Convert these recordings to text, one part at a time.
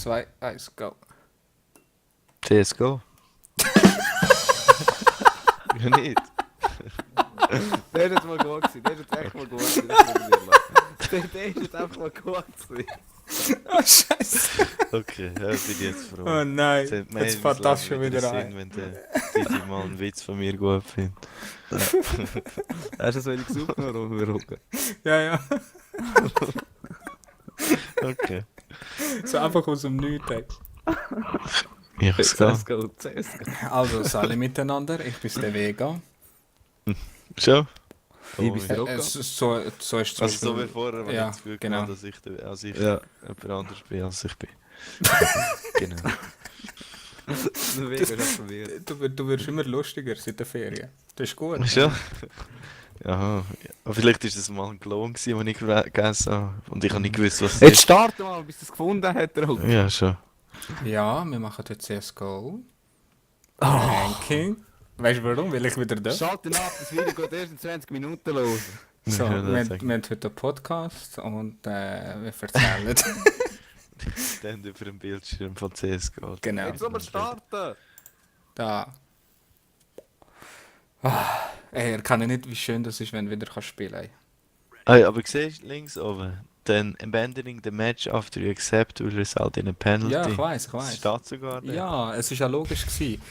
2, 1, go. CSGO? Ja nicht. Der ist jetzt mal gut gewesen, der ist jetzt echt mal gut gewesen. Das muss ich dir lassen. Der ist jetzt einfach mal gut gewesen. Oh, Scheiße. Okay, ja, bin ich jetzt froh. Oh nein, Es hat jetzt fährt das schon wieder Sinn, rein. wenn der Didi mal einen Witz von mir gut findet. Hast du so wenig gesucht, noch rumrucken? Ja, ja. Okay. So einfach aus dem Nichts. ey. Ich CSGO, CSGO. Also, alle miteinander, ich bin der Vega. Schon? Ich bin der ja. Rocco. So ist zum Also so Beispiel... wie vorher, wenn Ja, ich das Gefühl genau. genau. Dass ich, Ja. jemand anders bin, als ich bin. Genau. Der Weg ist echt verwirrt. Du wirst immer lustiger seit der Ferien. Das ist gut. Schon? Ja, aber vielleicht war das mal ein Klon, den ich gegessen habe. Und ich habe nicht gewusst, was es Jetzt ist. starte mal, bis du es gefunden hast, Rocco. Ja, schon. Ja, wir machen heute CSGO. Ranking. Weißt du warum? Weil ich wieder da. Schalte nach, das Video geht erst in 20 Minuten los. So, Ja, wir das haben heute einen Podcast und wir erzählen. Dann über den Bildschirm von CSGO. Genau. Jetzt soll man starten. Da. Ey, er kann ja nicht, wie schön das ist, wenn du wieder kannst spielen kannst. Hey, aber siehst du links oben? Then abandoning the match after you accept will result in a penalty. Ja, ich weiß. Das steht sogar da. Ja, es war ja logisch gewesen.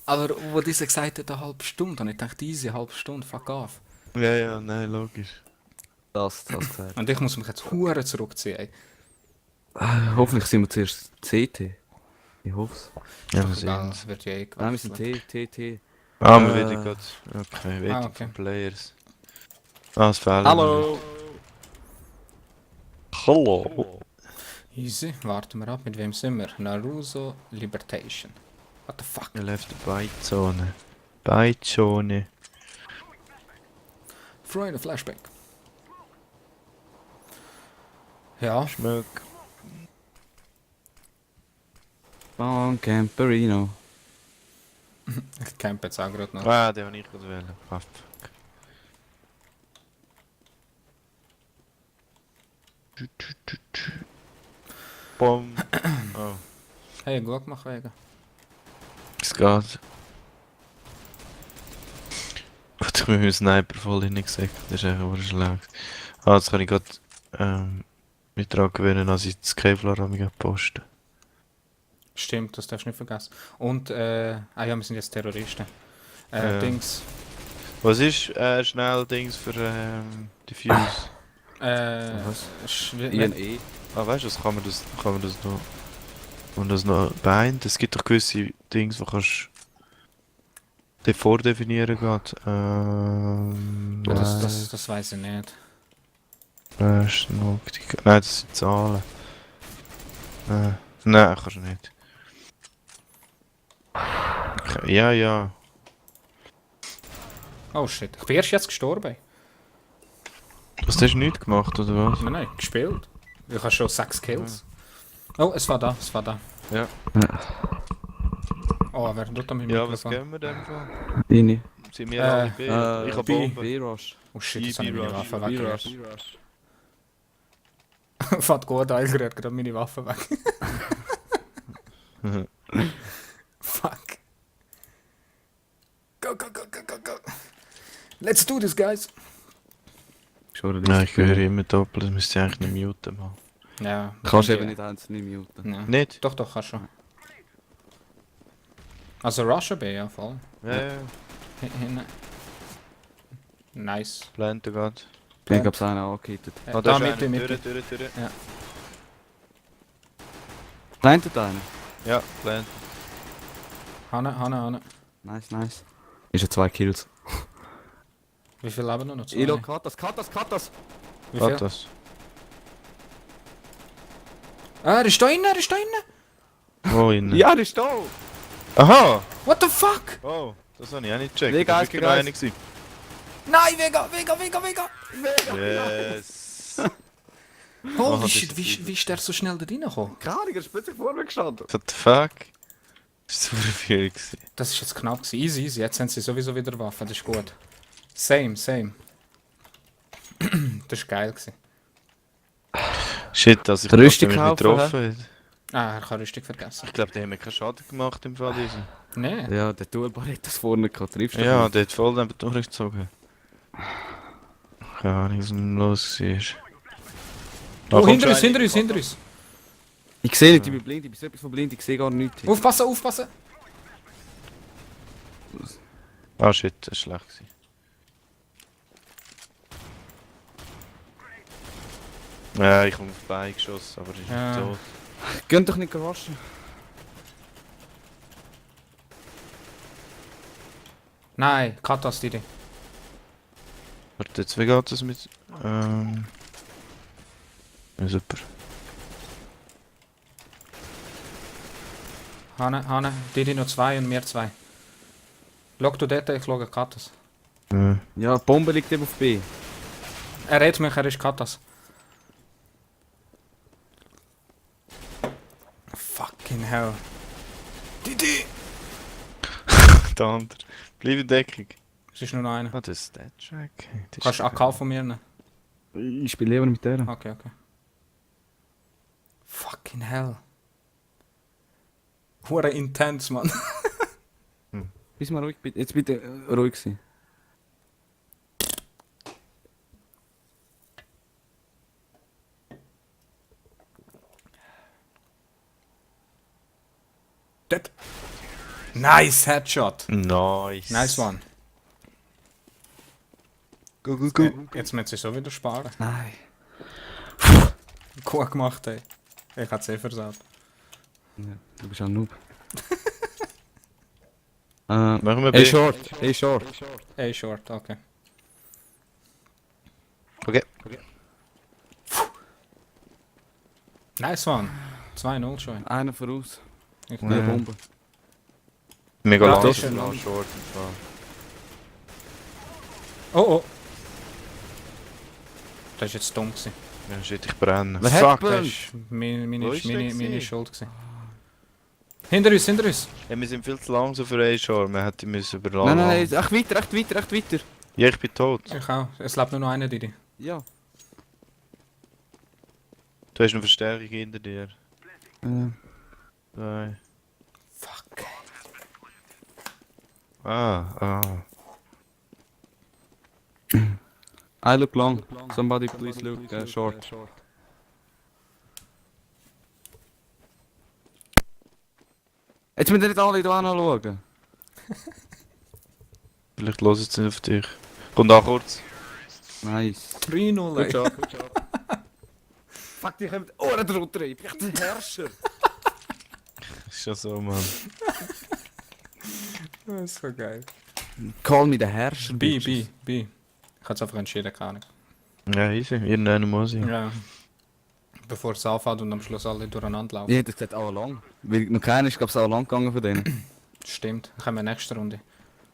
Aber wo dieser gesagt hat, eine halbe Stunde, und ich dachte, easy, eine halbe Stunde, fuck off. Ja, nein, logisch. Das gesagt. Und ich muss mich jetzt hure zurückziehen. Ey. Hoffentlich sind wir zuerst CT. Ich hoffe es. Ja, wir Egal, sehen es wird ja eh Nein, wir sind gewechselt. T. Ah, wir werden gerade. Okay, waiting okay. for players. Ah, es fehlen. Hallo. Hallo. Easy, warten wir ab, mit wem sind wir? Naruto Libertation. What the fuck? Er läuft die Beitzone. Beitzone. Freunde, Flashback. Ja, Schmuck. Bon Camperino. ich campe jetzt auch gerade noch. Ah, den habe ich gerade wählen. Ah, fuck. Bom. Oh, Hey, gut gemacht, Vega. es geht. Gut, ich bin mit dem Sniper voll hingesagt. Das ist einfach schlecht. Ah, jetzt kann ich gerade mit daran gewöhnen, als ich das Kevlar an mich posten. Stimmt, das darfst du nicht vergessen. Und, ja, wir sind jetzt Terroristen. Ja. Dings, Was ist schnell Dings für die Fuse? Was? wenn- Ah, weißt du, kann man das noch. Und das noch beint. Es gibt doch gewisse Dings, die kannst du vordefinieren geht. das weiß ich nicht. Nein, das sind Zahlen. Nein, kannst du nicht. Okay, ja. Oh shit, ich bin erst jetzt gestorben. Was, hast du nichts gemacht, oder was? Nein, gespielt. Ich habe schon 6 Kills. Oh, es war da. Ja. Oh, wer tut da mit Ja, mir? was geben wir denn von? Deine. Sind wir alle B? Ich hab Bomben. B-Rush. Oh shit, jetzt habe ich meine B-Rush, Waffe B-Rush. weggerührt. Fährt gut an, ich rührt gerade meine Waffe weg. Fuck. Go. Let's do this, guys. Nein, ich höre immer doppelt, das müsste ich eigentlich nicht muten, Mann. Ja. Kannst du eben nicht einzeln muten. Ja. Nicht? Doch, kannst schon. Also Russia B, ja, voll. Ja. Hinten. Nice. Planten geht. Ich hab's einen angehittet. Da Mitte. Durch. Plantet einen. Ja, Plant. Hanne. Nice. Ist ja 2 Kills. Wie viel leben noch? 2? Elo, cut das. Wie viel? Hat das? Ah, er ist da innen. Wo innen? Ja, der ist da! Aha! What the fuck? Oh, das habe ich auch nicht gecheckt. Mega Das war geil. einer gewesen. Nein, Vega! Yes! Holy das shit, ist wie ist der so schnell da reingekommen? Keine Ahnung, er ist plötzlich vor mir gestanden. What the fuck? Das war verwirrend gewesen. Das ist jetzt knapp gewesen. Easy. Jetzt haben sie sowieso wieder Waffen, das ist gut. Same. Das ist geil gewesen. Shit, dass ich Rüstung mich kaufen, getroffen habe. Ah, er kann richtig vergessen. Ich glaube, die haben mir keinen Schaden gemacht im Fall diesem. Nee. Ja, der Toolbar hat das vorne gehabt. Triffst du Ja, nicht? der hat voll neben durchgezogen. Keine Ahnung, was denn los war. Oh, hinter uns, hinter uns, hinter uns. Ich sehe nicht, ich bin blind, ich bin so etwas von blind, ich sehe gar nichts. Aufpassen, aufpassen. Ah shit, das war schlecht. Gewesen. Ja, ich habe auf die Beine geschossen, aber ich Ja. bin tot. Gönnt doch nicht waschen. Nein, Katas die Idee. Warte, jetzt wie geht das mit... Ja, super. Hanne, die noch 2 und mir 2. Schau du dort, ich schaue Katas. Ja. Ja, die Bombe liegt eben auf B. Er redet mich, er ist Katas. Fucking hell. Didi! Der andere. Bleib in Deckung. Es ist nur noch einer. Ah, das ist der Track. Kannst du AK von mir nehmen? Ich spiele lieber mit der. Okay. Fucking hell. Hure intens, Mann. Bist mal ruhig, bitte. Jetzt bitte ruhig sein. Dead. Nice Headshot. Nice. Nice one. Go, go, go. Jetzt müssen sie so wieder sparen. Nein. Gut gemacht, ey. Ich hab's eh versaut. Ja, du bist ein Noob. Machen wir A B. short, A short. Ey, short, okay. Okay. Nice one. 2-0 schon. Einer voraus. Ich Die Ja. Bombe. Mega Ja, lang. das ist lang lang. short im Fall. Oh. Das ist jetzt dumm gewesen. Ja, shit, ich brenne. Wer Fuck, hat das gebannt? ist meine Wo ist der meine gewesen? Schuld gewesen. Hinter uns. Ja, wir sind viel zu langsam für A-Shore, wir hätten müssen überladen. Nein, echt weiter, echt weiter, echt weiter. Ja, ich bin tot. Ich auch. Es lebt nur noch einer, Didi. Ja. Du hast eine Verstärkung hinter dir. Äh, Nein. Fuck. Ah. I look long. Somebody please look short. Jetzt müssen wir nicht alle hier anschauen. Vielleicht los jetzt nicht auf dich. Komm da kurz. Nice. 3-0, ey. Good job. Fuck, die kommen Ohren drunter. Ich bin echt der Herrscher. Ist ja so, Mann. Das ist so geil. Call me der Herrscher. B. bitches. Ich hab's einfach entschieden, keine Ahnung. Ja, easy. Irgendeiner muss ich. Ja. Bevor es anfängt und am Schluss alle durcheinander laufen. Ich hätte gesagt, alle lang. Weil noch keiner ist, glaube ich, alle lang gegangen von denen. Stimmt. Dann kommen wir nächste Runde.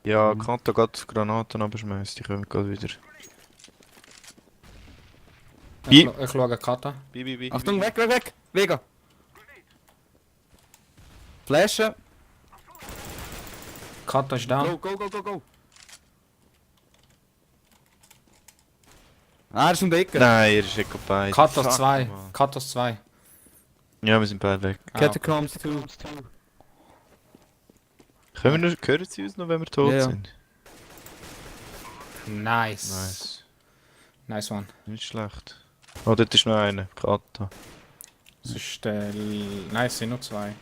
Ja, Kanta geht Granaten abschmeißt. Ich komme gerade wieder. Bi. Ich schaue Kata. Bi. Achtung, weg, weg, weg! Vega! Flashen! Kata ist down. Go! Ah, er ist um die Ecke. Nein, er ist echt vorbei. Katas Fuck, 2. Mann. Katas 2. Ja, wir sind beide weg. Catacombs 2. Hören sie uns noch, wenn wir tot Ja. sind? Nice. Nice one. Nicht schlecht. Oh, dort ist noch einer. Kata. Das ist der... Nice, es sind noch 2.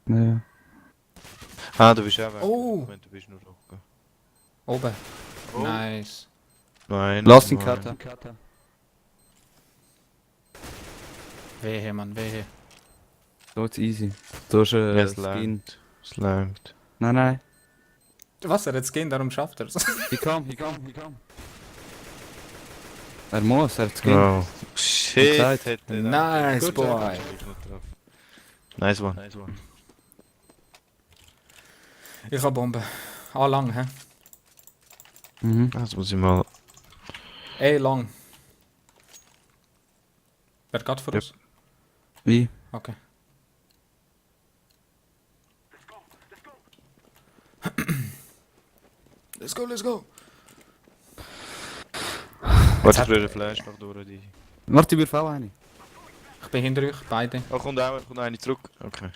Ja. Ah, du bist auch weg. Oh. Moment, du bist nur hocken. Oben. Oh. Nice. Nein. Lass ihn nein. cutten. Wehe, Mann, wehe. So ist easy. Du hast Ja, es Skin. langt. Es langt. Nein. Was, er jetzt gehen, darum schafft er es. He come. Er muss, er hat Skin. Oh. Shit. gesagt. Hätte Nice, Good boy. job. Nice one. Ich hab Bombe. Ah, lang, hä? Mhm. Das muss ich mal. Ey, lang. Wer geht für Ja. uns? Wie? Okay. Let's go. Warte, ich rühre Flash noch durch die. Warte, wir V eine. Ich bin hinter euch, beide. Oh, kommt eine zurück. Okay.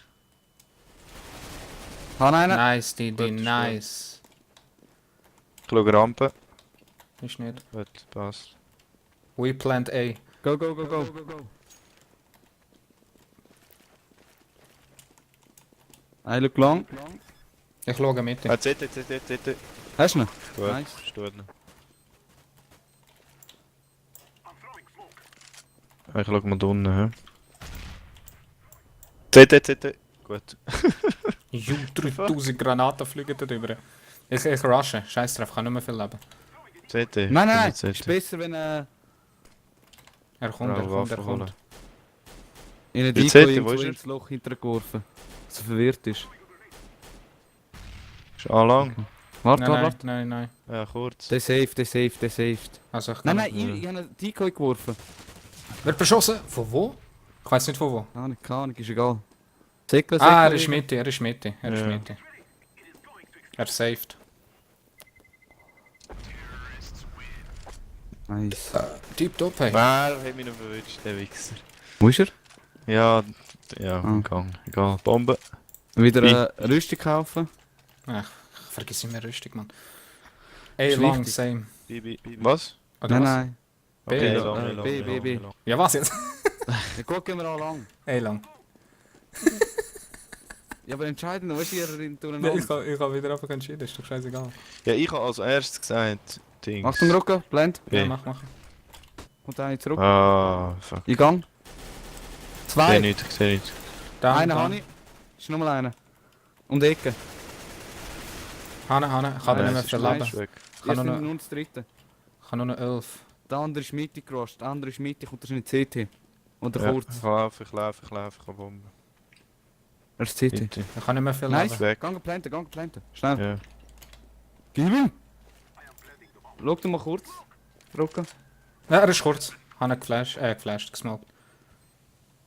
Kann einer? Nice, Didi, Gut, nice. Ich schaue Rampe. Ist nicht. Gut, passt. We plant A. Go, go, go, go. I look long. Ich schaue mit. Ah, CT. Hast du ihn? Gut, Nice. steht noch. Ich schaue mal da unten, hä? CT. Gut. Ju, 3000 Granaten fliegen da drüber. Ich rushe, scheiß drauf, ich kann nicht mehr viel leben. CT. Nein, CT. ist besser, wenn Er kommt, Ja, er Waffe kommt. holen. in eine Wie Deco zählt der, irgendwo wo ist er? ins Loch hintergeworfen. Dass er verwirrt ist. Ist lang. Warte, Nein, warte, nein, warte. nein. Ja, kurz. Der saved. Also ich Nein, kann... nein, ich habe einen Decoy geworfen. Wird beschossen? Von wo? Ich weiß nicht von wo. Keine Ahnung, ist egal. Säckle, Ah, er Säckle, ist Digga. Mitte, er ist Mitte. Ja. Er saved. Nice. Deep top, hey. Wer hat mich noch verwünscht, der Wichser? Wo ist er? Ja, Ah. im Gang. Egal. Bombe. Wieder eine Rüstung kaufen. Ach, ich vergiss immer Rüstung, Mann. Ey, Ist long, wichtig. same. Was? Oder Nein, was? nein. B, Okay, oder? lang. B. Ja, was jetzt? Ja, gucken wir auch lang. Ey, lang. Ja, aber entscheidend, was ist ihr Nee, durcheinander? ich hab wieder einfach entschieden, ist doch scheißegal. Ja, ich habe als erstes gesagt, Dings. Achtung, Rucka, blend. Ja, B. mach. Und eine zurück. Ah, fuck. In Gang. Ich Zwei. sehe nicht. Da, Einer habe ich. Ist nochmal einer. Um die Ecke. Hanne, ich kann nicht mehr ist viel gleich leben. weg. Ich kann Jetzt nur sind wir noch, nur das dritte. ich kann nur noch 11. Der andere ist Mitte gerastet. Der andere ist Mitte, kommt wahrscheinlich CT. Oder Ja, kurz. ich laufe, ich habe Bombe. Er ist CT. Bitte. Ich kann nicht mehr viel Nice. leben. Weg. Gang planten. Schnell. Ja. Gib ihm! Schau dir mal kurz. Rucka. Ja, er ist kurz. Hanne geflasht, gesmoked.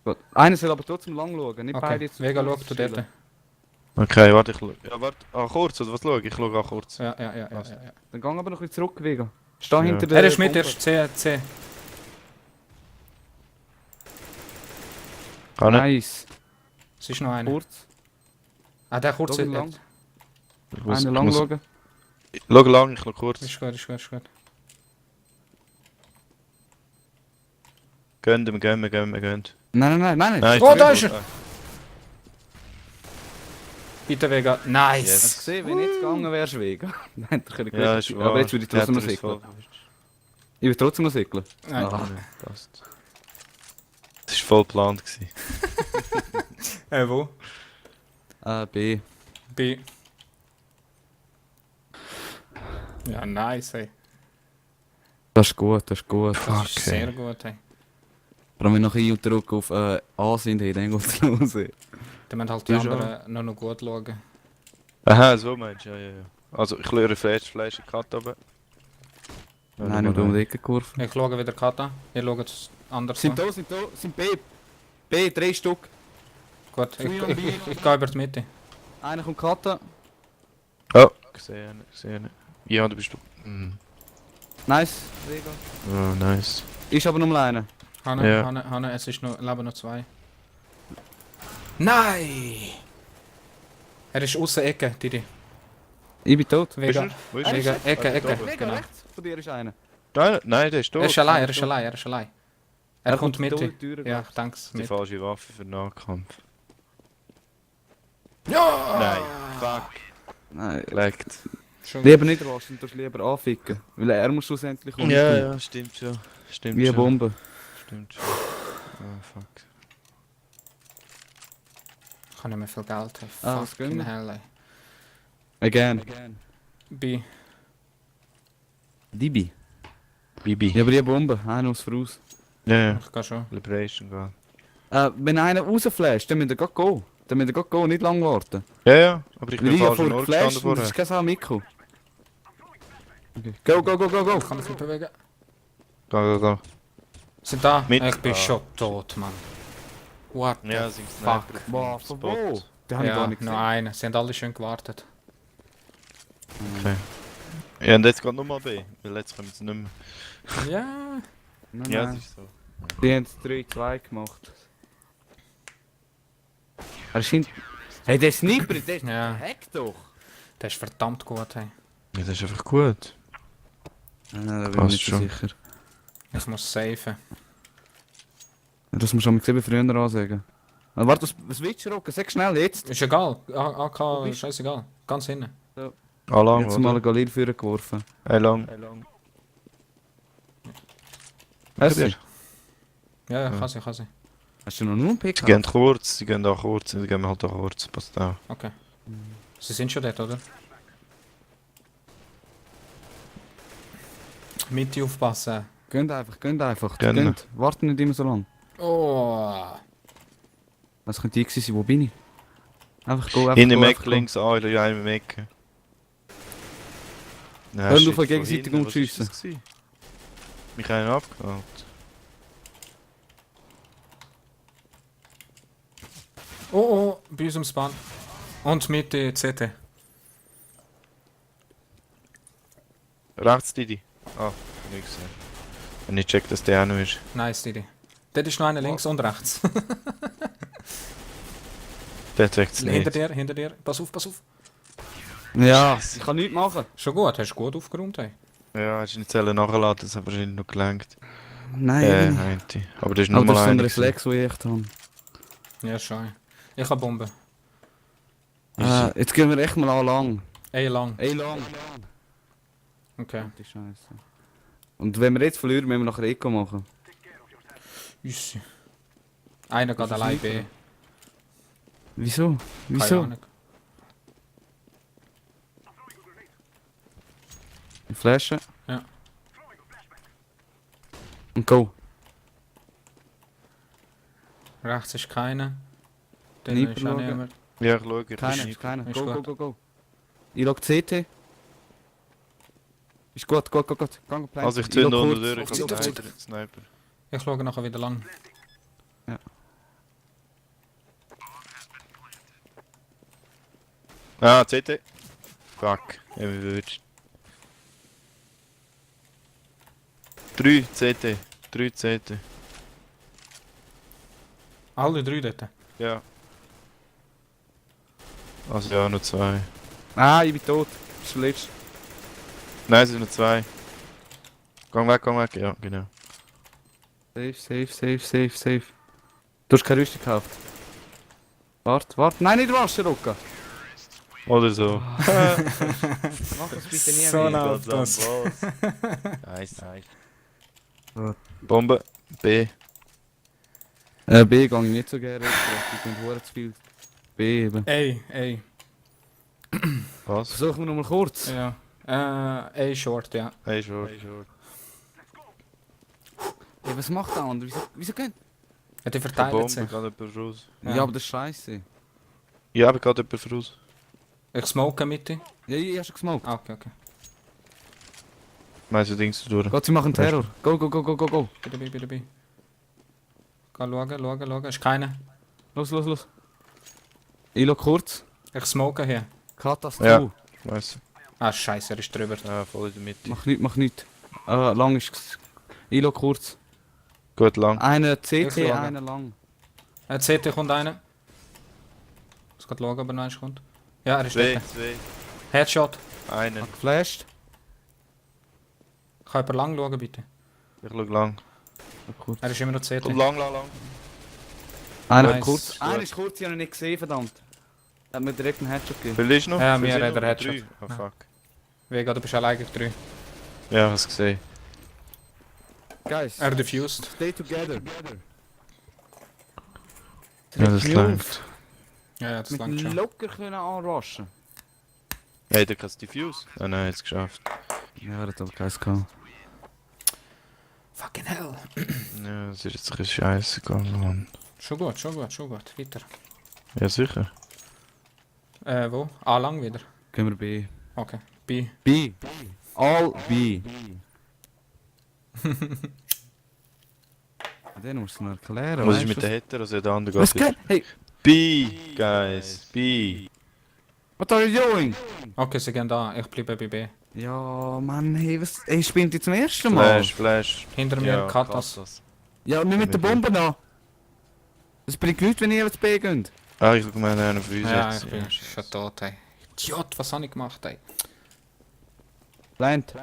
Gut. Einer soll aber trotzdem lang schauen. Nicht beide Okay, jetzt Vega, kurz schau du dort. chillen. Okay, warte, ich schaue. Ja, warte. Ah, kurz, oder was schaue ich? Ich schaue auch kurz. Ja. Dann gang aber noch ein bisschen zurück, Vega. Steh Ja. hinter der Er ist mit, Bombe. er ist C. Kann ich? Nice. Es ist noch einer. Kurz. Ah, der kurz Schau lang. Ich muss- Einer ich lang muss- schauen. Schau lang, ich schaue kurz. Ist gut. Gönnt. Nein. Nein, Oh, ist da gut. ist er! Bitte Vega. Nice! Yes. Hast du gesehen, wenn jetzt gegangen wärst, Vega? Nein, da könnte ich Ja, nicht. ist Aber jetzt würde ich trotzdem noch Ja, säckeln. Ich will trotzdem noch säckeln. Nein. Ah. Passt. Das war voll geplant. gewesen. Wo? B. B. Ja, nice, hey. Das ist gut. Das ist Okay. sehr gut, hey. Vor allem wenn noch ein und Druck auf A sind, hey, dann geht's los. Ey. Dann müssen halt die Du schon? anderen noch gut schauen. Aha, so meinst du, ja. Also, ich schaue Fleisch in die Karte oben. Ja, Nein, nur um die Ecke geworfen. Ich schaue wieder Kata. Ihr schaut es anders Sind an. da, sind B. B, 3 Stück. Gut, Free on B. ich gehe über die Mitte. Einer kommt Kata. Oh, gesehen. Ja, du bist du. Mm. Nice. Vega. Oh, nice. Ist aber nur einer. Ja. Hanne, es ist noch, leben noch 2. Nein! Er ist aussen Ecke, Didi. Ich bin tot. Vega. Wo ist er? Vega, Ecke. Vega, Genau. rechts von dir ist einer. Nein, der ist tot. Er ist allein. Er kommt mit Mitte. der Tür. Ja, danke. Die falsche Waffe für den Nahkampf. Ja! Nein, fuck. Nein. Gelegt. Schon Lieber nicht rasten, du lieber anficken. Weil er muss schlussendlich kommen. Ja, stimmt schon. Wie eine Bombe. Stimmt schon. Oh, fuck. Ich habe nicht mehr viel Geld. Hey. Ah, was Fucking gönnen? hell, ey. Again. B. Dibi. Bibi. Ja, aber die Bombe. Einer muss voraus. Ja. Ich gehe schon. Liberation gehen. Wenn einer rausflasht, dann müsst ihr gleich gehen. Dann müsst ihr gleich gehen, nicht lang warten. Ja, aber ich bin Weil ich falsch vor am Ort geflasht gestanden und das vorher. ist kein Mikro. Okay. Go. Ich kann mich nicht bewegen. Go. Sind da? Mit- Ich bin Ah. schon tot, Mann. What Ja, the sind fuck? Sniper. Boah, von wo? Den habe ich Ja, gar nicht noch gesehen. einen. Sie haben alle schön gewartet. Okay. Ja, und jetzt geht nochmal B. Weil jetzt kommen sie nicht mehr. Ja. Nein, Ja, nein. das ist so. Die haben 3-2 gemacht. Er ist hinten. Hey, der Sniper, der ist Ja. Hack doch. Der ist verdammt gut, hey. Ja, das ist einfach gut. Nein, da bin ich Passt nicht so schon. sicher. Ich muss safen. Ja, das musst du mal früher ansagen. Warte, was willst du, Rocken? Sag schnell, jetzt. Ist egal. AK, bist- scheißegal. Ganz hinten. Alarm, Jetzt mal oder? einen Galir führen geworfen. Hey, lang. Hast du? Ja, ja, Ja. kann sie, kann sie. Hast du noch nur einen Pick? Die gehen kurz, die gehen da kurz, die gehen halt da kurz. Passt auch. Okay. Sie sind schon dort, oder? Mitte aufpassen. Gönnt einfach, gönnt einfach. Gönnen. Gönnt. Warten nicht immer so lange. Oh. Was könnte ich sein? Wo bin ich? Einfach go, einfach In dem go, Eck einfach go. links an, ja, in dem Eck. Ja, Hör shit, auf, von gegenseitig hinten, was ist umschiessen. das gewesen? Mich einen abgeholt. Oh, oh, bei uns am Span. Und Mitte CT. Rechts, Didi. Ah, nicht gesehen. Wenn ich check, dass der auch noch ist. Nice, Didi. Dort ist noch einer links und rechts. Der checkt es Hinter nicht. dir, hinter dir. Pass auf, pass auf. Ja, ich kann nichts machen. Schon gut, hast du gut aufgeräumt, hey. Ja, hast du nicht selber nachgeladen, das hat wahrscheinlich noch gelangt. Nein. Meinte. Aber das ist Aber nur das ist mal so ein einer. Reflex, den ich echt habe. Ja, schon. Ich habe Bomben. Jetzt gehen wir echt mal an lang. Ey, lang. Ey, lang. Okay. Die Scheiße. Und wenn wir jetzt verlieren, müssen wir nachher Eco machen. Üssi. Einer geht allein B. Wieso? Keine Wieso? Ahnung. Flashen. Ja. Und go. Rechts ist keiner. Dann Sniper ist auch schauen. niemand. Ja, ich schaue. Keiner, das ist keiner. Ist Go, go, gut. go, go. Ich log CT. Ist gut, gut, gut, gut. Gang plan. Also ich zünde log unter kurz. durch, ich Auf habe die Sniper. Sniper. Ich schaue nachher wieder lang. Ah, CT. Fuck, ich habe mich erwischt. 3 CT. 3 CT. Alle drei dort. Ja. Also ja, nur 2. Ah, ich bin tot. Das ist der letzte. Nein, es sind nur 2. Gang weg, ja, genau. Safe, safe, safe, safe, safe. Du hast keine Rüstung gekauft. Warte, warte. Nein, nicht waschen, Rucka. Oder so. Mach das bitte nie So mehr. nah auf das. Nice, nice. Gut. Bombe. B. B gang ich nicht so gerne. Ich bin hure zu viel. B eben. Ey. Was? Versuchen wir nochmal kurz. Ja. A short, ja. Hey, schon. Ey, was macht der andere? Wieso geht? Ja, die Der verteilt Bombe, sich. geht jemand raus. Ja, aber das ist scheiße. Ja, aber geht jemand raus. Ich smoke Mitte. Ja, ich hab schon gesmoked. Ah, okay. Meinst du Dings durch? Gott, sie machen Terror. Go, go, go, go, go, go. Bitte B. Geh schauen. Ist keiner. Los. Ich log kurz. Ich smoke hier. Katastrophe. Ja. Weißt Ah, scheiße, er ist drüber. du? Ja, voll in der Mitte. Mach nicht. Lang ist. Ich log kurz. Gut lang. Einer Ich CT, log. einer lang. CT kommt einer. Ich muss schauen, ob er noch kommt. Ja, er ist 2, dort. 2. Headshot. Einen. Hat geflasht. Kann jemand lang schauen, bitte? Ich schau lang. Kurz. Er ist immer noch CT. Komm lang. Einer Nice. kurz. Einer ist kurz, ich hab ihn nicht gesehen, verdammt. Hat mir direkt einen Headshot gegeben. Viel ist noch? Ja, Viel mir sind hat er noch? Headshot. 3. Oh Ja. fuck. Vega, du bist alleine 3. Ja, hast gesehen. Guys, Er diffused. stay together. Ja, das Mit läuft. Ja, das Mit langt schon. locker können anraschen. Hey, der kann es diffuse. Ah nein, jetzt geschafft. Ja, das hat keins gehabt. Fucking hell. Ja, das ist jetzt ein bisschen scheiße gegangen, Mann. Schon gut. Weiter. Ja, sicher. Wo? A lang wieder. Gehen wir B. Okay. B. B. All B. Den musst du mir erklären. Was weißt ist mit du, der Hatter? Also der andere Was geht. geht? Hey, B, guys. B. what are you doing? Okay, sie gehen da. Ich bleibe bei B. Ja, Mann, hey, was? Hey, spinnt jetzt zum ersten Mal? Flash. Hinter mir Katas. Ja, nicht mit der Bombe noch. Das bringt nichts, wenn ihr ins B geht. Ah, ich meine einen von uns Ja, jetzt. ich bin schon tot, ey. Idiot, was habe ich gemacht, ey? Plant.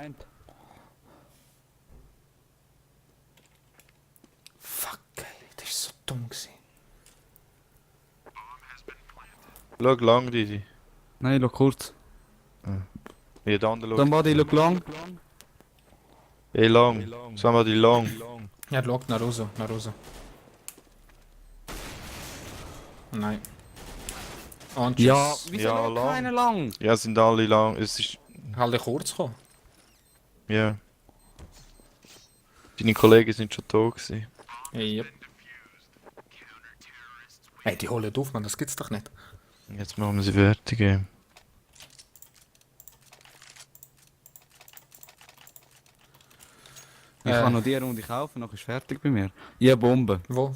Fuck, ey, das ist so dumm gewesen. Schau lang, Didi. Nein, schau kurz. Ja, der andere schaut. Somebody look long. Hey, lang. Somebody long. Ja, schau, Naruto, Naruto. Nein. Und Ja, tschüss. wieso Ja, schaut lang. keiner lang? Ja, sind alle lang. Es ist. Halt dich kurz kommen. Ja. Deine Kollegen sind schon da gewesen. Yep. Ey, die holen auf, man, das gibt's doch nicht. Jetzt machen wir sie fertig. Ich kann noch die Runde kaufen, nachher ist fertig bei mir. Ja, Bombe. Wo?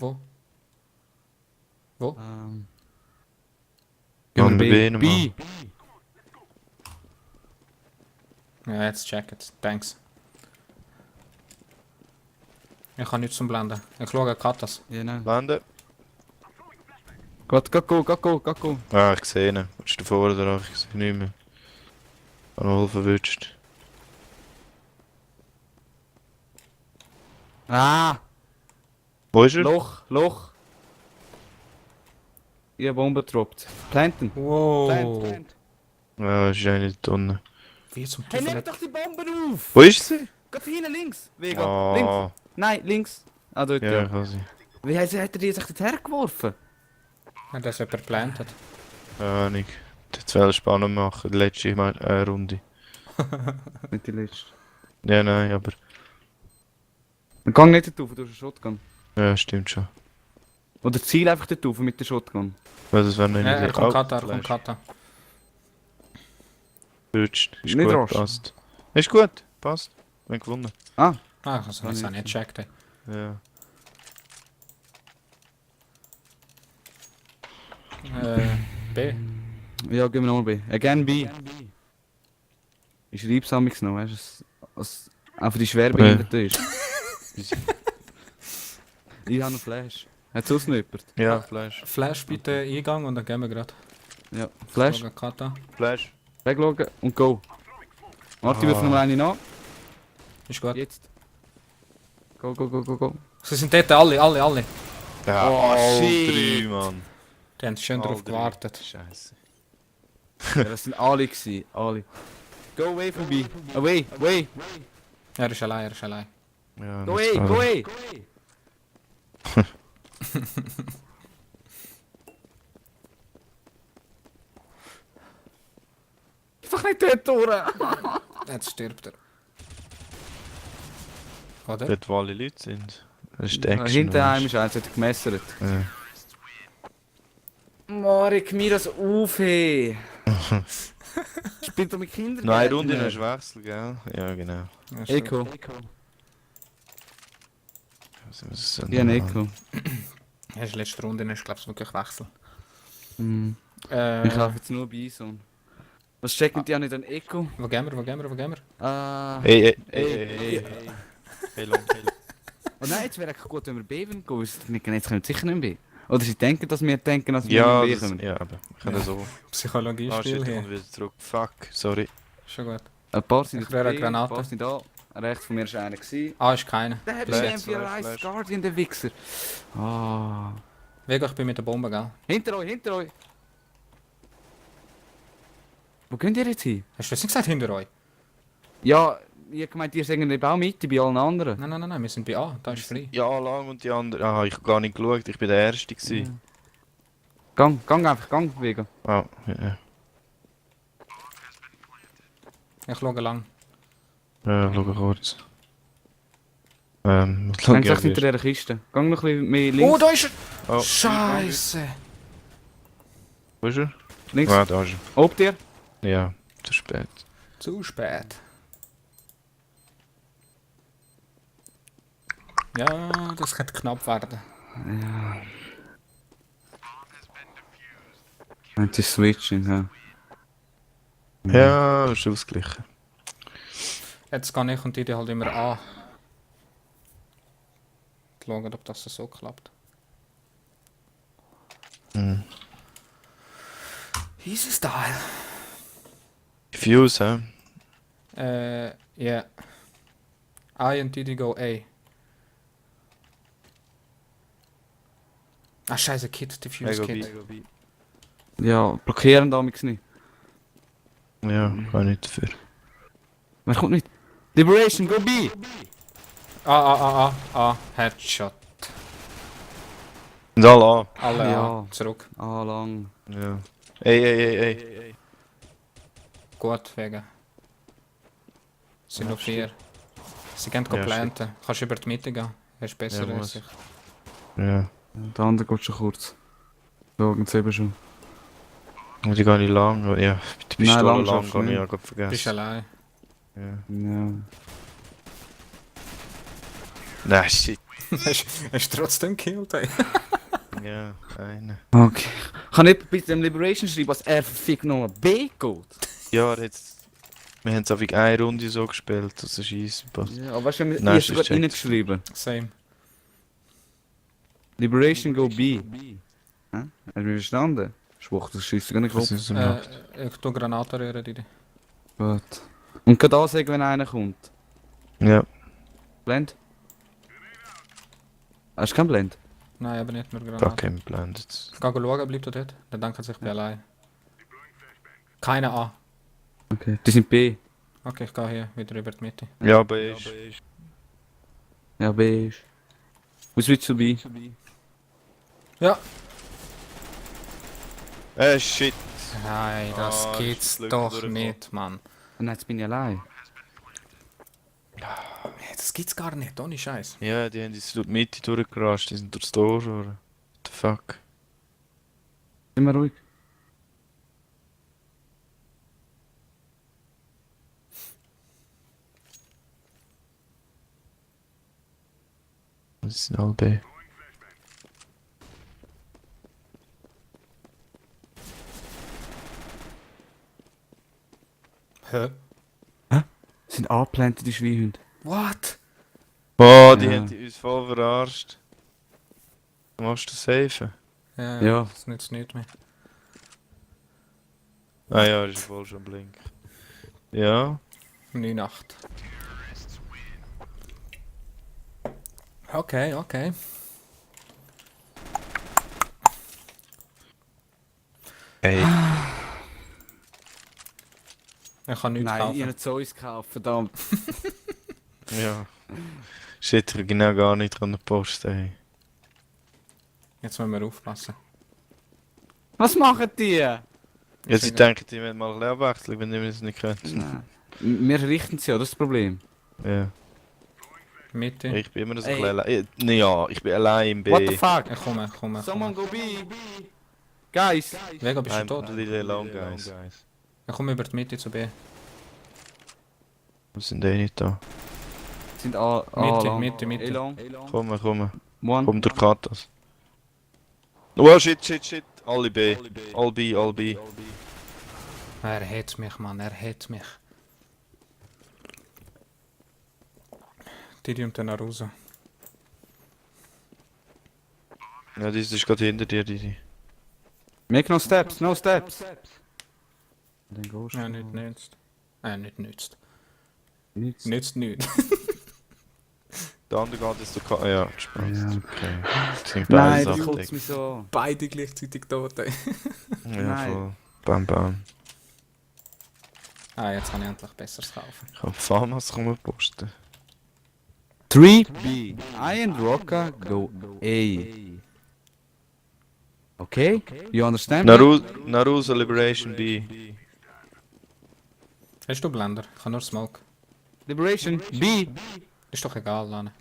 Gehen wir B B. nochmal. B. Ja, jetzt check it. Thanks. Ich kann nichts zum Blenden. Ich schaue Katas. Ja, nein. Landen. Go. Ah, ich sehe ihn. Was ist da vorne drauf? Ich sehe ihn nicht mehr. Ich habe ihn wohl verwünscht. Ah! Wo ist er? Loch. Ja, Bombe droppt. Planten. Wow. Plant. Ja, ist eigentlich da unten. Wie zum Hey, Teufel nimm hat... doch die Bomben auf! Wo ist sie? Geht hinten links. Vega. Links. Ah, Nein, links. Ah, dort ja, ja. ich habe sie. Wie hat er die jetzt hergeworfen? Ja, das jemand geplant hat. Ja, nicht. Jetzt will ich spannend machen. Die letzte Runde. Nicht die letzte. Ja, nein, aber. Dann gang nicht dort rauf, du hast eine Shotgun. Ja, stimmt schon. Oder ziel einfach dort rauf mit der Shotgun. Weil das wäre nicht Ja, er die kommt Kata, er Flash. kommt Kata. Rutscht. Ist Nicht gut, rasch. passt. Ist gut, passt. Wir haben gewonnen. Ah, ich habe es Kann jetzt ich auch nicht gecheckt, ey. Ja. B. Ja, gehen wir nochmal B. Again B. Ich schreibe es amigs noch, weißt du, was einfach die Schwerbehinderte ist. Ich habe einen Flash. Hat sonst noch jemand? Ja, Flash. Flash bitte Eingang und dann gehen wir gerade. Ja. Flash, Schauen Kata. Flash. wegloggen und go. Warte, ich wirf noch mal eine nach. Ist gut. Jetzt. Go. Sie sind dort alle. Ja, Oh, shit. 3, Mann. Die haben schön darauf gewartet. Scheiße. Ja, das sind alle gewesen, alle. Go away from B. Away. Er ist allein. Ja, Go jetzt away. gerade. Geh doch nicht dort durch. Jetzt stirbt er. Oder? Dort, wo alle Leute sind. Das ist die Action. Hinter einem weißt ist eins, hat gemessert. du. Ja. Marek, mir das auf, hey. Spielt doch mit Kindern. Nein, Runde hast du Wechsel, gell? Ja, genau. Ja, Echo. Also, was ist denn Ja, ein da? Echo. Ja, ist letzte Runde, ist glaube ich wirklich Wechsel. Mhm. Ich laufe jetzt nur Bison. Was checken die auch nicht an Echo? Wo gehen wir? Ah. Hey. Hey, long. Oh nein, jetzt wäre es gut, wenn wir B gehen, weil sie denken, jetzt können wir sicher nicht B. Oder sie denken, dass wir denken, dass wir Ja, nicht B das, kommen. ja, aber wir können so. Psychologie Ah, shit, Spiel ich hier. komme wieder zurück. Fuck, sorry. Schon gut. Ein paar sind Ich jetzt wäre eine B, Granate. ein paar sind da. Rechts von mir ist einer gewesen. Ah, ist keiner. Der hat Bis den jetzt. M4 Flash. Guardian, der Wichser. Ah. Vega, ich bin mit der Bombe, gell? Hinter euch. Wo geht ihr jetzt hin? Hast du das nicht gesagt hinter euch? Ja, ich gemeint, ihr seid in der Baummitte bei allen anderen. Nein, wir sind bei A, da ist frei. Ja, lang und die anderen. Ah, ich habe gar nicht geschaut, ich bin der Erste gewesen. Gang einfach, Vega. Ah, ja. Ich schaue lang. Schau kurz. Was Gang schau ich sagt hinter dieser Kiste. Gang noch ein bisschen mehr links. Oh, da ist er! Oh, Scheiße! wo ist er? Links. Ah, da ist Ob dir? er. Ja, zu spät. Zu spät. Ja, das könnte knapp werden. Und die Switching, ja. Ja, ist ausgeglichen. Jetzt gehe ich und die halt immer an. Schauen, ob das so klappt. Mhm. Easy Style. Fuse, hä? Yeah. I and TD go A. Ah, scheiße, Kid, Diffuse Ego Kid. Ja, blockieren damals nicht. Ja, kann nicht dafür. Wer kommt nicht? Liberation, go B! Headshot. Und alle an. Alle Ja. A. Zurück. Ah, lang. Ja. Ey. Gut, wegen. Es sind noch 4. Sie gehen Ja, planten. Kannst über die Mitte gehen. Hast bessere Ja, muss. Sicht. Ja. Der andere geht schon kurz. So, und eben schon. Und die gar nicht lang. Ja, die Nein, Pistole lang lang schaffst du kann ich nicht. ja gerade Bist vergessen. allein. Ja. Ja. Nein, shit. Hast du trotzdem gekillt, ey? Ja, eine. Okay. Kann ich bitte dem Liberation schreiben, was er verfickt noch B geht? Ja, jetzt. Wir haben es auf eine Runde so gespielt, dass es scheiße passt. Ja, aber weißt du, Nein, ich es habe ist sogar reingeschrieben. Same. Liberation go B. Hä? Hast du mich verstanden? Schwach, das schießt gar nicht Was grob. ist so macht. Ich tue Granaten rühren, Didi. Gut. Und kann da sagen, wenn einer kommt. Ja. Blend? Hast du keinen Blend? Nein, aber nicht nur Fuck Granaten. him, blendet. Ich gehe schauen, bleibt er dort. Dann denkt er sich, ich bin allein. Keine A. Okay. Die sind B. Okay, ich gehe hier wieder über die Mitte. Ja, aber ist. Ja, B ist. We switch to B. Ja. Shit. Nein, das Ah, geht's ist das Glück doch durchgekommen. nicht, Mann. Und jetzt bin ich allein. Nee, das gibt's gar nicht, ohne Scheiß. Ja, die haben jetzt durch die Mitte durchgerascht, die sind durchs Tor schon. What the fuck? Sind wir ruhig? Das ist ein LB. Hä? Sind angeplantet, die Schweinhunde. What? Oh, die Ja. haben uns voll verarscht. Machst du safe? Ja, Ja. das nützt nichts mehr. Ah ja, ist voll schon blink. Ja. 9-8. Okay, okay. Ey. Ich kann nichts Nein, kaufen. ihr habt Zeus gekauft, verdammt. Ja. Shit, ich genau gar nicht an der Post, ey. Jetzt müssen wir aufpassen. Was machen die? Ja, sie denken, die werden mal ein bisschen abwechseln, wenn die es nicht können. Nein. Wir richten sie ja, das ist das Problem. Ja. Mitte. Ich bin immer so ein Ey. bisschen allein. Ja, ich bin allein im B. What the fuck? Ich komme. Someone go B. Guys. Vega, bist du I'm tot? completely alone, guys. Ich komme über die Mitte zu B. Wir sind eh nicht da. Sind A, Mitte, lang. Mitte, Mitte. Elon. Komm. One. Komm durch Katas. Oh shit. Alle B. All B. Er hat mich, Mann, er hat mich. Didi und der Naruto. Ja, das ist gerade hinter dir, die. Make no steps, no steps. Dann gehst du. Ja, nicht nützt. Nicht nützt. Nichts. Nützt nicht. Der andere geht jetzt durch Katas. Ja, Spaß. Ja. Okay. Das sind Nein, beide das Sachen. kotzt mich so. Beide gleichzeitig tot, ey. Ja, Nein. voll. Bam. Ah, jetzt kann ich endlich besseres kaufen. Ich kann Farmers posten. 3 B. I and Rocka go A. Okay? You understand? me? Naruto Liberation B. Hast du Blender? Ich kann nur Smoke. Liberation B. Ist doch egal, Lane.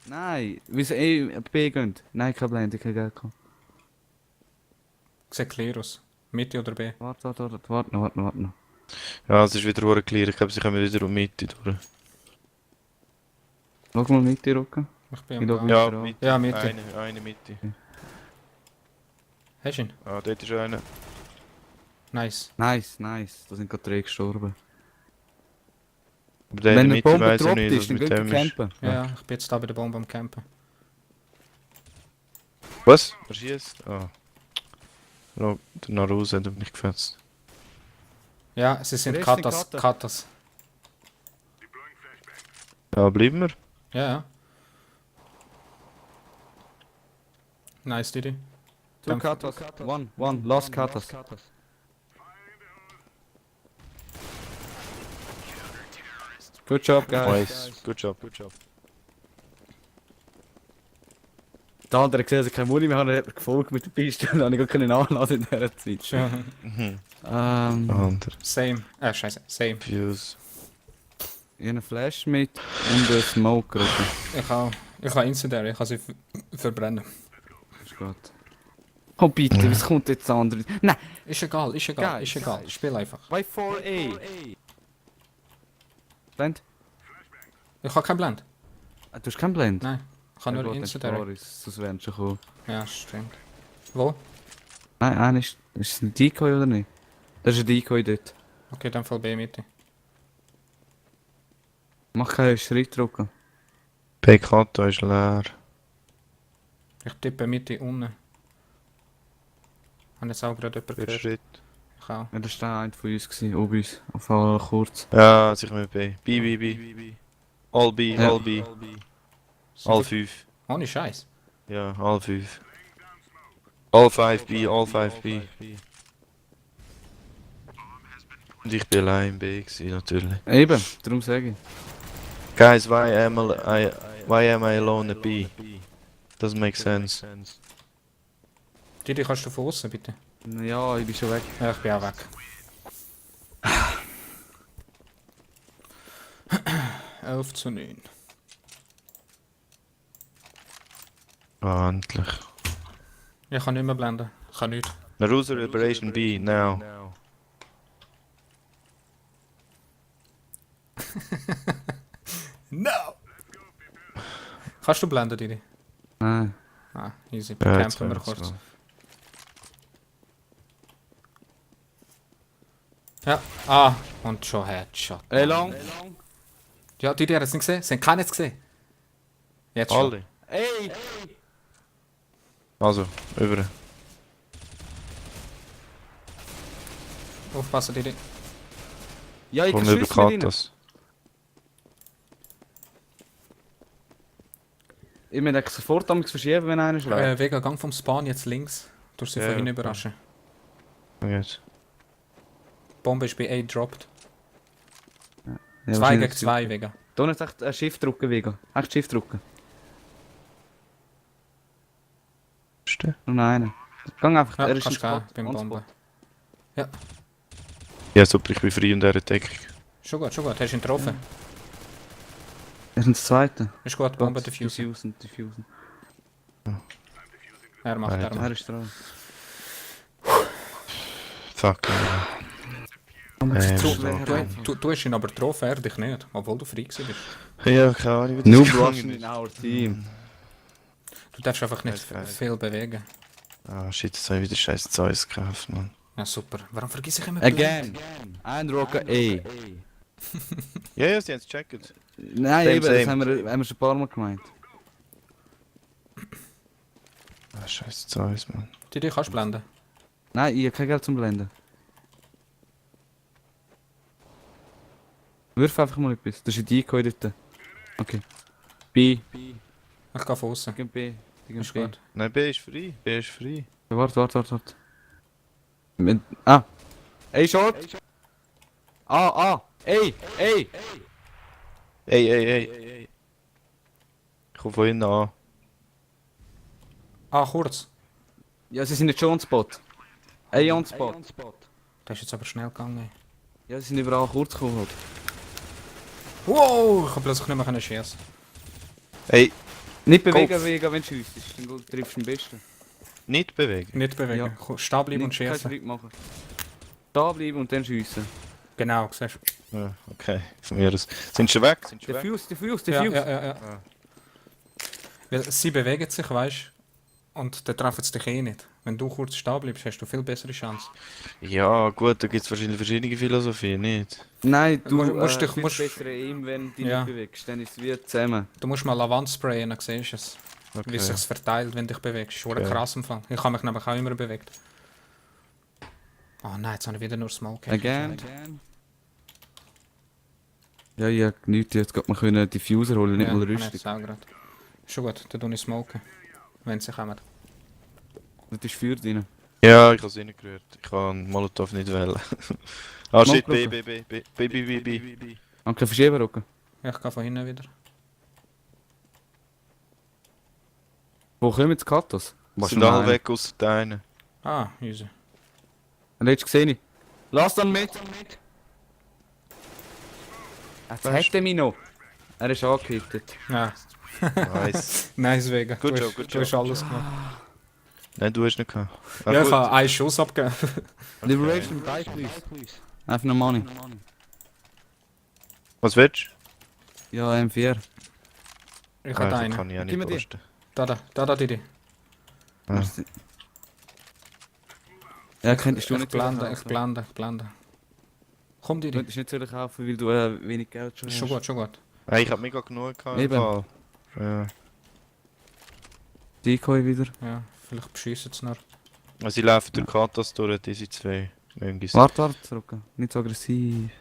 Nein, wie sie A B gehen. Nein, kein Blend, ich kann Geld kommen. Sieht clear aus. Mitte oder B? Warte noch. Ja, es ist wieder hure clear. Ich glaube, sie kommen wieder um die Mitte durch. Schau mal mit dir, Rocka. Ich bin Ich am glaub, Gang. Ja, Mitte. Mitte. Ja, Mitte. Eine Mitte. Hast du ihn? Ah, dort ist einer. Nice. Nice. Da sind gerade 3 gestorben. Aber der in Wenn der eine Mitte Bombe weiss ich droppt nicht, ist, was dann mit geht dem ihr ist. campen. Ja, ich bin jetzt da bei der Bombe am Campen. Was? Verschießt? Ah. No, der Naruto hat mich gefetzt. Ja, sie sind Der ist in Katas. Kata. Katas. Ja, bleiben wir. Ja, ja. Nice, Didi. Two Katas. One. Last Katas. Good job, guys. Nice. Good job. Der andere hat gesehen, dass ich keine Muni mehr habe, hat mir gefolgt mit der Piste und dann habe ich gar nicht anlassen in dieser Zeit. Schön. Mhm. Ähm, Same. Scheiße. Same. Fuse. ich habe einen Flash mit und einen Smoke rücken. Ich habe Incendiary, ich kann sie verbrennen. Ist gut. Oh bitte, was kommt jetzt das andere? Nein! Ist egal. Geil, Ist egal. geil. Spiel einfach. Bei 4A! Blend? Ich habe kein Blend. Ah, du hast keinen Blend? Nein. Ich habe Ja, nur gut, dann Incendiary. spare ich's, sonst wären schon cool. Ja, stimmt. Wo? Nein, einer ist es ein Decoy oder nicht? Das ist ein Decoy dort. Okay, dann voll B Mitte. Mach keinen Schritt drücken. Pekata ist leer. Ich tippe Mitte unten. Habe jetzt auch gerade jemanden Vier gehört. Schritt. Ich auch. Ja, das war einer von uns, gewesen, ob uns. Auf alle kurz. Ja, sicher mit B. B. All B, Ja. all B. All 5. Ohne Scheiß. Ja, all 5. All 5 B, all 5 B. Und ich bin allein im B gewesen, natürlich. Eben, darum sage ich. Guys, why am I alone at B? Doesn't make sense. Didi, kannst du von außen bitte? Ja, ich bin schon weg. Ja, ich bin auch weg. 11:9. Ah, endlich. Ich kann nicht mehr blenden. Ich kann nicht. Naruto Liberation B, now. No! Kannst du blenden, Didi? Nein. Ah, easy. Ja, Bekämpfen wir jetzt kurz. mal. Ja. Ah, und schon Headshot. Long. Ja, Didi hat es nicht gesehen. Sie haben keinen jetzt gesehen. Jetzt schon. Alle. Ey! Also, über. Aufpassen, Didi. Ja, ich kann Kommen über Schüsse mit rein. Katas. Ich möchte sofort damals verschieben, wenn einer schlägt. Vega, Gang vom Spawn jetzt links. Du sie Ja, von hinten okay. überraschen. Jetzt. Bombe ist bei A dropped. Ja, 2 gegen 2, Vega. Da nicht echt Shift drücken, Vega. Echt Shift drücken. Ste? Und einen. Gang einfach, Ja, er ist kannst im gehen Spot. beim On Bomben. Spot. Ja, super, ich bin frei in dieser Deckung. Schon gut. Hast du ihn getroffen? Er ist das zweite. Ist gut, Bombe diffusen. Diffusen. Er macht, Alter. er macht. Er ist dran. Fuck. Du hast ihn aber getroffen, er dich nicht. Obwohl du frei bist. Ja, keine Ahnung, wie das Noob gegangen Russian ist. in our team. Du darfst einfach nicht Geil. viel bewegen. Ah, shit, jetzt habe ich wieder scheiß Zeus gekauft, man. Ja, super. Warum vergiss ich immer Again. Ein Rocker A. Ja, sie haben es gecheckt. Nein, Same, eben, das same. haben wir schon ein paar Mal gemeint. Ah, scheiß Zeus, man. Die kannst du blenden. Nein, ich habe kein Geld zum Blenden. Wirf einfach mal etwas. Das ist ein Decoy dort. Okay. B. Ich gehe von außen. Gib B. Gib Ist B. gut. Nein, B ist frei. B ist frei. Warte. Ah. Ey, Short. Ey. Ey. Ich komme von innen an. Ah, kurz. Ja, sie sind jetzt schon on Spot. Ey, on Spot. Das ist jetzt aber schnell gegangen. Ja, sie sind überall kurz gekommen. Halt. Wow, ich kann plötzlich nicht mehr schießen. Ey, Nicht bewegen, Vega, wenn du schiessst. Dann triffst du am besten. nicht bewegen. Nicht bewegen. Stehen bleiben und Nicht keinen schießen. Schritt machen. Da bleiben und dann schiessen. Genau, siehst du. Ja, okay. Von mir aus. Sind sie weg? Sind sie weg? Diffuse. Ja. Weil sie bewegen sich, weißt du, und dann treffen sie dich eh nicht. Wenn du kurz stehen bleibst, hast du viel bessere Chance. Ja, gut, da gibt es wahrscheinlich verschiedene Philosophien, nicht? Nein, du Musst dich- bist musst- besser Aim, wenn du dich Ja. nicht bewegst. Dann ist es wie zusammen. Du musst mal Lavant sprayen, dann siehst du es. Wie Okay. es sich verteilt, wenn du dich bewegst. Das ist Okay. krass im Fall. Ich habe mich nämlich auch immer bewegt. Oh nein, jetzt habe ich wieder nur Smoke. Again. Ja, ich hab nichts, jetzt geht man einen Diffuser holen, nicht Ja, mal habe ich Rüstung. jetzt auch gerade. Schon gut, dann tue ich smoken. Wenn sie kommen. Das ist Feuer drin. Ja, ich habe es reingerührt. Ich kann Molotov nicht wählen. Ah shit, B, Smoke B, B, B, B, B, B, B. Danke, verschieben, Rücken. Ja, ich gehe von hinten wieder. Wo kommen jetzt die Katos? Was Sind alle weg außer deinen. Ah, easy. Und jetzt gesehen. Lass dann mit! Jetzt hat er mich noch. Er ist angehittet. Ja, Nice. nice Vega. Good Du job, hast- good Du hast job. alles gemacht. Nein, du hast nicht gehabt. Ah, Ja, ich gut. habe einen Schuss abgegeben. Liberation, die, please. Einfach noch Money. Was willst Ja, M4. Ich du? habe Ah, einen. kann ich auch Gib mir nicht die. posten. Da, Didi. Ah. Merci. Ja, könntest du Ich nicht blende. Komm, Du Didi. könntest nicht sollen kaufen, weil du wenig Geld schon Ist hast. schon gut, schon gut. Ah, ich hab mega genug gehabt. im Eben. Fall. Ja. Decoy wieder. Ja, vielleicht beschiessen sie noch. Also ich laufe durch Katas durch, diese zwei. Mögen Warte, zurück. Nicht so aggressiv.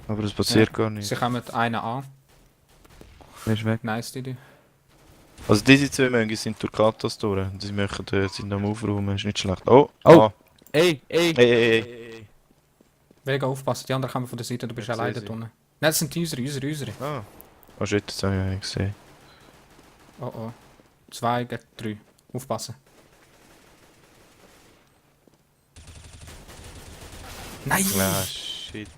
Aber das passiert Ja. gar nicht. Sie kommen einen an. Der ist weg. Nice, Didi. Also diese zwei Mögen sind durch Katas durch. Und sie möchten, sind am Aufräumen, ist nicht schlecht. Oh! Oh. Ah. Ey! Ey. Vega, aufpassen, die anderen kommen von der Seite, du bist Ich alleine sehe sie. da unten. Nein, das sind unsere. Ah. Oh shit, das habe ich nicht gesehen. Oh. 2 gegen 3. Aufpassen. Nein! Ah, shit.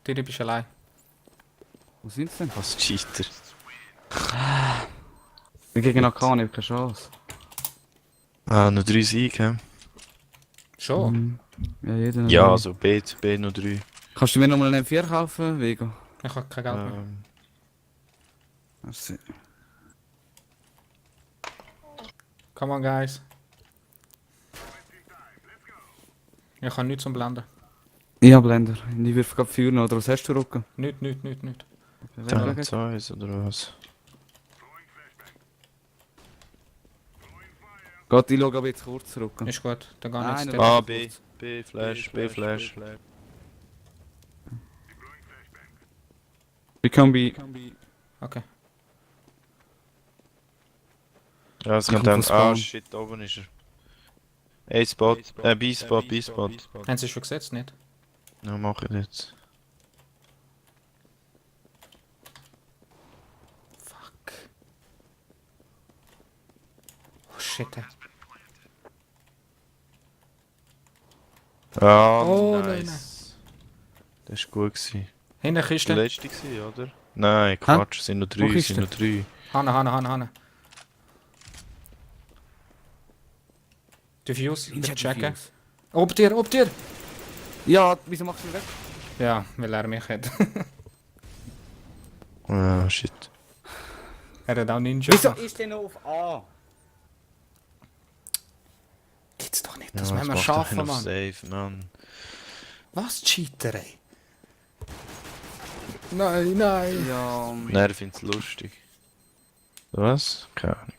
Didi, bist allein. Wo sind sie denn? Was Cheater. Wir gegen AK, ich hab keine Chance. Ah, noch 3 Siege, hä? Schon? Mhm. Ja, jeder. noch Ja, drei. also B zu B noch 3. Kannst du mir nochmal einen M4 kaufen, Vega? Ich habe kein Geld mehr. Merci. Come on, guys. Ich habe nichts zum Blenden. Ich hab Blender. Ich wirf gerade Feuer noch. Oder was hast du, Rücken? Nicht. Dann 2 oder was? Gott, ich schaue aber jetzt kurz, Rücken. Ist gut, dann gehe ich Nein, jetzt nein, dort. Ah, B. B, Flash, B, Flash. We can be... Okay. Ja, es Ich kann komm dann. von Ah, Spawn. shit, da oben ist er. A-Spot, B-Spot, B-Spot. Haben sie schon gesetzt, nicht? Ja, mach ich jetzt. Fuck. Oh shit. Ah, Oh, nice. Das war gut gewesen. Hinter der Der Kiste. letzte gewesen, oder? Nein, Quatsch, es sind noch 3, es sind noch 3. Hanne. Diffuse, bitte checken. Ob dir! Ja, wieso machst du ihn weg? Ja, weil er mich hat. Ah, shit. Er hat auch Ninja. Wieso ist der noch auf A? Gibt's doch nicht, Ja, das was müssen wir macht schaffen, er noch Mann. safe, Mann. Was, Cheater, ey? Nein. Ja, Nein, er findet es lustig. Was? Keine Ahnung.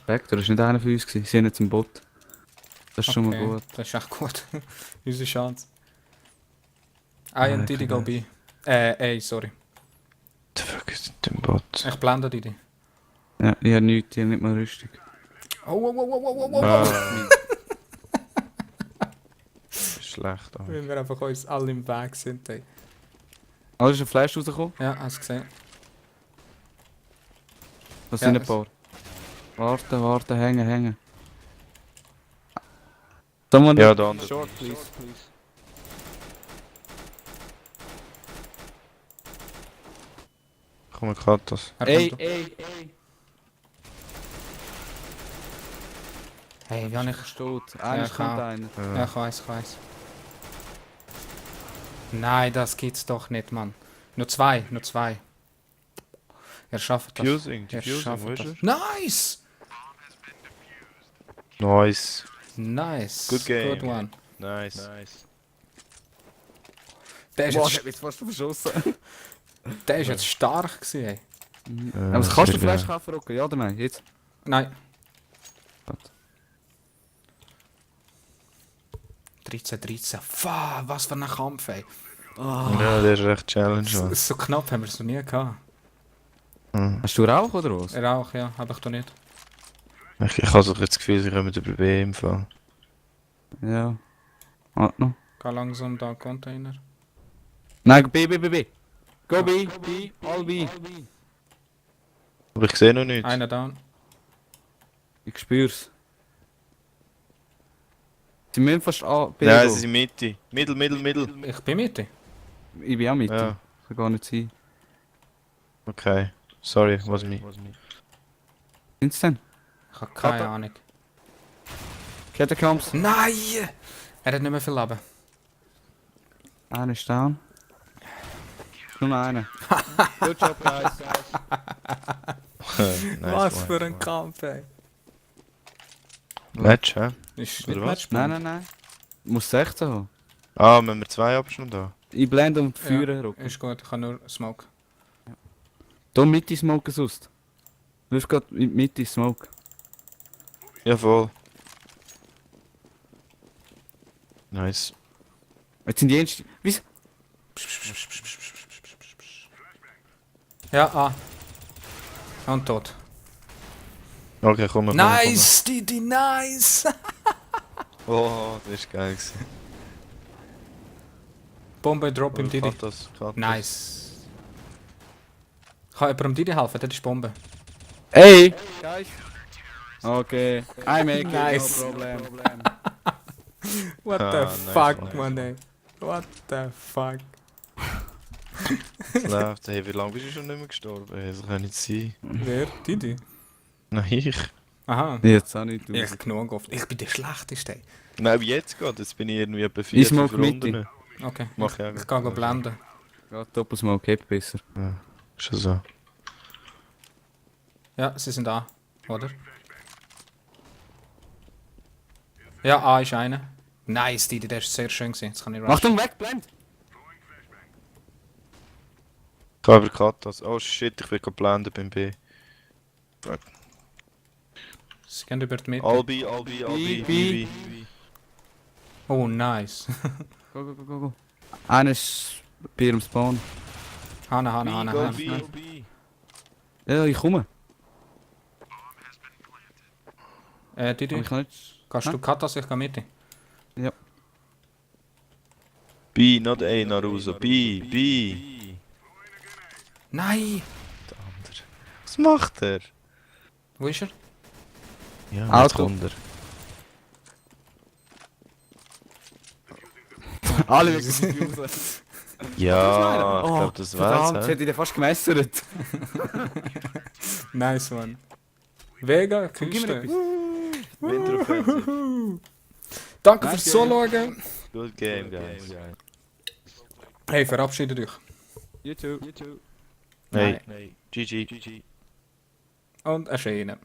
Vector ist nicht einer von uns gewesen. Sie sind jetzt im Bot. Das ist schon mal gut. Das ist echt gut. Unsere Chance. I and Didi go B. Sorry. The fuck ist denn der Bot? Ich blende Didi. Ja, ich hab nichts, ich hab nicht mal Rüstung. Oh. Ah. Schlecht, Alter. Weil wir einfach uns alle im Weg sind, ey. Ah, ist ein Flash rausgekommen? Ja, hast du gesehen? Das Ja, sind ein es- paar. Warten, hängen. Someone Ja, der andere. Short, please. Komm, ich kann das. Ey. Hey, wie habe ich... Tot. Ja, Einer ich kommt auch. einer. Ja, ich weiß. Nein, das gibt's doch nicht, Mann. Nur zwei. Er schafft das. Diffusing, Er Diffusing, schafft wo ist das. er? Nice! Nice. Nice. Good game. Good one. Nice. Der ist Boah, jetzt, ich hab jetzt fast verschossen. der ist jetzt stark gewesen, ey. Aber was kannst du sehr Flash geil. kaufen, Rocker? Ja oder nein? Jetzt? Nein. 13. Fuck, was für ein Kampf, ey. Ja, der ist recht challenge. So knapp haben wir es noch nie gehabt. Hast du Rauch oder was? Rauch, ja, habe ich doch nicht. Ich habe so das Gefühl, sie kommen über B im Fall. Ja. Warte noch. Geh langsam da Container. Nein, B. Go B. All B. Aber ich sehe noch nichts. Einer down. Ich spür's. Sie müssen fast A, B Nein, gehen. sie sind Mitte. Mittel. Ich bin Mitte. Ich bin auch mit. Ja, Kann gar nicht sein. okay. Sorry, was mich. Sind's denn? Ich habe keine Ahnung. Catacombs. Nein! Er hat nicht mehr viel Leben. Einer ist down. Nur noch einer. Good job, guys. Nice one. ein Kampf, ey. Match, hä? Ist Oder nicht was? Matchpoint. Nein. Muss 16 haben. Ah, müssen wir 2 Abschnitte da? Ich blende und Ja, führe rucken. ist gut, ich kann nur Smoke. Da Mitte smoken sonst. Lauf grad in die Mitte smoke. Ja, voll. Nice. Jetzt sind die ersten... Wieso? Ja, ah. Und tot. Okay, komm, Nice, Didi, nice! Oh, das ist geil gewesen. Bombe drop im Didi. Katas. Nice. Kann jemandem Didi helfen? Das ist Bombe. Hey! Guys! Okay. I make it, Nice. no problem. What Ah, the nice fuck, one. man, ey. What the fuck. Es läuft. Hey, wie lange bist du schon nicht mehr gestorben? Hey, das kann nicht sein. Wer? Didi? Nein, ich. Aha. Jetzt auch nicht. Ich hab genug oft. Ich bin der Schlechteste. ey. Nein, jetzt geht. Jetzt bin ich irgendwie etwa Ich 4 smoke Runden. Mitte. Okay. Mach ich Ich kann blenden. Ja, Doppelsmoke hebt besser. Ja, schon so. Ja, sie sind da, oder? Ja, A ist einer. Nice, Didi, der ist sehr schön gewesen. Jetzt kann ich rushen. Achtung, weg, blend! Ich habe Katas. Oh shit, ich bin geblendet beim B. Sie gehen über die Mitte. Albi. B. Oh, nice. Go. Einer ist bei ihrem Spawn. Hanna. Ja, ich komme. Didi, Aber ich kann nicht... kannst du Katas, ich gehe Mitte. B, not A, Naruto. B. Nein! Der andere. Was macht er? Wo ist er? Ja, Auto. jetzt kommt er. Alle wirklich raus. Ja, ich Oh, glaube, das verdammt, war's. ich hätte ihn fast gemessert. Nice, man. Vega, Gib mir Küste. etwas. Winter Offensive. Danke Nice fürs Zuschauen. Good game, guys. Hey, verabschiede dich. YouTube. Hey, GG. Und erschienen.